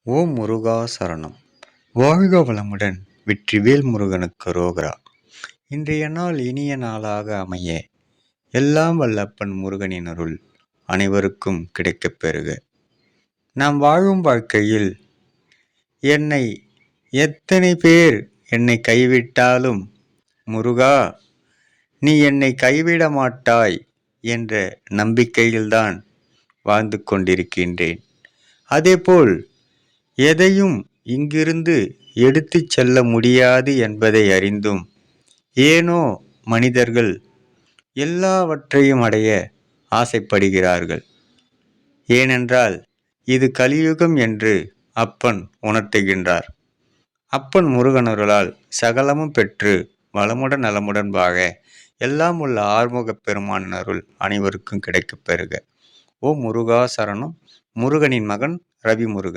ஓம் முருகா சரணம். வாழ்க வளமுடன். வெற்றிவேல் முருகனுக்கு ரோகரா. இன்றைய நாள் இனிய நாளாக அமைய எல்லாம் வல்லப்பன் முருகனின் அருள் அனைவருக்கும் கிடைக்கப் பெறுக. நாம் வாழும் வாழ்க்கையில் என்னை எத்தனை பேர் என்னை கைவிட்டாலும் முருகா நீ என்னை கைவிட மாட்டாய் என்ற நம்பிக்கையில்தான் வாழ்ந்து கொண்டிருக்கின்றேன். அதேபோல் எதையும் இங்கிருந்து எடுத்து செல்ல முடியாது என்பதை அறிந்தும் ஏனோ மனிதர்கள் எல்லாவற்றையும் அடைய ஆசைப்படுகிறார்கள். ஏனென்றால் இது கலியுகம் என்று அப்பன் உணர்த்துகின்றார். அப்பன் முருகனருளால் சகலமும் பெற்று வளமுடன் நலமுடன் வாழ எல்லாம் உள்ள ஆறுமுகப் பெருமான் அருள் அனைவருக்கும் கிடைக்கப் பெறுக. ஓம் முருகா சரணம். முருகனின் மகன் ரவி முருகன்.